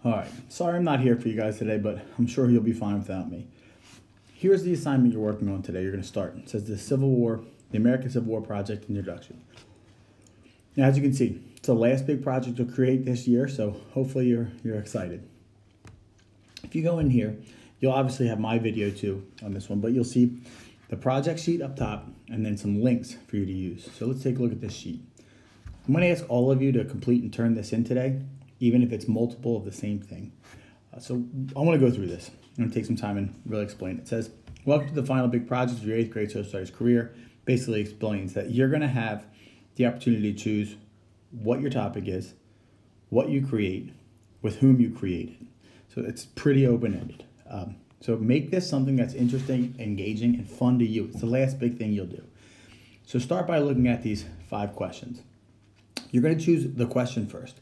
All right, sorry I'm not here for you guys today, but I'm sure you'll be fine without me. Here's the assignment you're working on today. You're going to start. It says the American Civil War Project Introduction. Now, as you can see, it's the last big project to create this year, so hopefully you're excited. If you go in here, you'll obviously have my video too on this one, but you'll see the project sheet up top and then some links for you to use. So let's take a look at this sheet. I'm going to ask all of you to complete and turn this in today, even if it's multiple of the same thing. So I want to go through this. I'm going to take some time and really explain it. It says, welcome to the final big project of your 8th grade social studies career. Basically explains that you're going to have the opportunity to choose what your topic is, what you create, with whom you create it. So it's pretty open-ended. So make this something that's interesting, engaging, and fun to you. It's the last big thing you'll do. So start by looking at these 5 questions. You're going to choose the question first.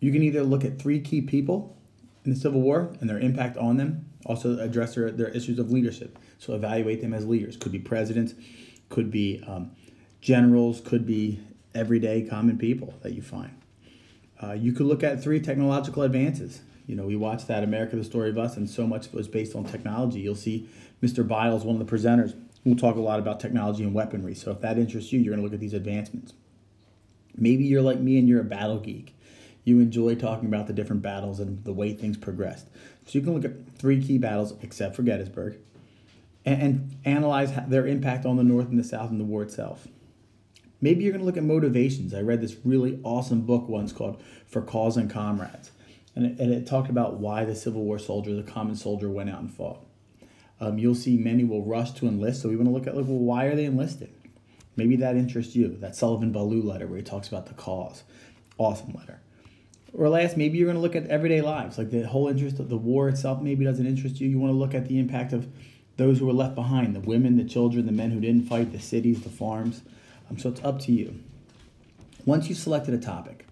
You can either look at 3 key people in the Civil War and their impact on them, also address their issues of leadership. So evaluate them as leaders. Could be presidents, could be generals, could be everyday common people that you find. You could look at 3 technological advances. You know, we watched that America, the Story of Us, and so much of it was based on technology. You'll see Mr. Biles, one of the presenters, will talk a lot about technology and weaponry. So if that interests you, you're going to look at these advancements. Maybe you're like me and you're a battle geek. You enjoy talking about the different battles and the way things progressed. So you can look at 3 key battles, except for Gettysburg, and analyze their impact on the North and the South and the war itself. Maybe you're going to look at motivations. I read this really awesome book once called For Cause and Comrades. And it talked about why the Civil War soldier, the common soldier, went out and fought. You'll see many will rush to enlist, so we want to look at, well, why are they enlisting? Maybe that interests you. That Sullivan Ballou letter where he talks about the cause. Awesome letter. Or last, maybe you're going to look at everyday lives, like the whole interest of the war itself maybe doesn't interest you. You want to look at the impact of those who were left behind, the women, the children, the men who didn't fight, the cities, the farms. So it's up to you. Once you've selected a topic,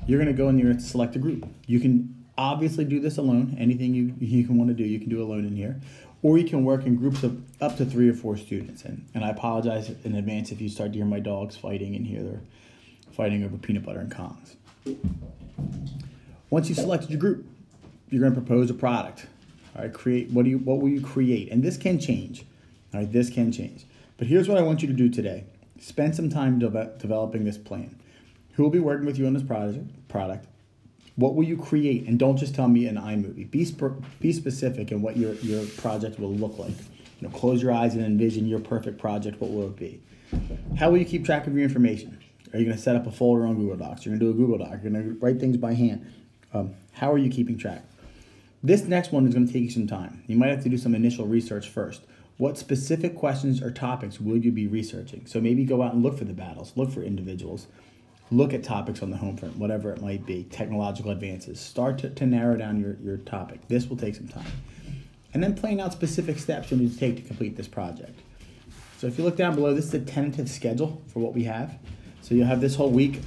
you're going to go and you're going to select a group. You can obviously do this alone. Anything you can want to do, you can do alone in here. Or you can work in groups of up to 3 or 4 students. And I apologize in advance if you start to hear my dogs fighting in here. They're fighting over peanut butter and Kongs. Once you've selected your group, you're going to propose a product. All right, what will you create? And this can change. All right, this can change. But here's what I want you to do today. Spend some time developing this plan. Who will be working with you on this product? What will you create? And don't just tell me an iMovie. Be specific in what your project will look like. You know, close your eyes and envision your perfect project. What will it be? How will you keep track of your information? Are you going to set up a folder on Google Docs? You're going to do a Google Doc. You're going to write things by hand. How are you keeping track? This next one is going to take you some time. You might have to do some initial research first. What specific questions or topics will you be researching? So maybe go out and look for the battles, look for individuals, look at topics on the home front, whatever it might be, technological advances. Start to narrow down your topic. This will take some time. And then plan out specific steps you need to take to complete this project. So if you look down below, this is a tentative schedule for what we have. So you'll have this whole week.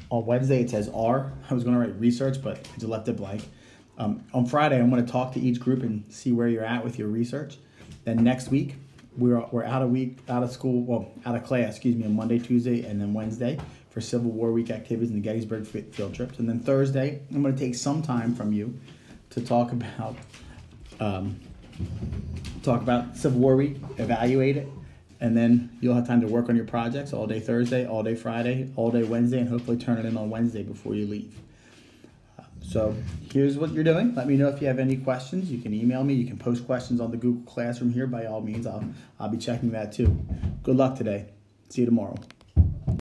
On Wednesday, it says R. I was going to write research, but I just left it blank. On Friday, I'm going to talk to each group and see where you're at with your research. Then next week, we're out of class, on Monday, Tuesday, and then Wednesday for Civil War Week activities and the Gettysburg field trips. And then Thursday, I'm going to take some time from you to talk about Civil War Week, evaluate it, and then you'll have time to work on your projects all day Thursday, all day Friday, all day Wednesday, and hopefully turn it in on Wednesday before you leave. So here's what you're doing. Let me know if you have any questions. You can email me. You can post questions on the Google Classroom here. By all means, I'll be checking that too. Good luck today. See you tomorrow.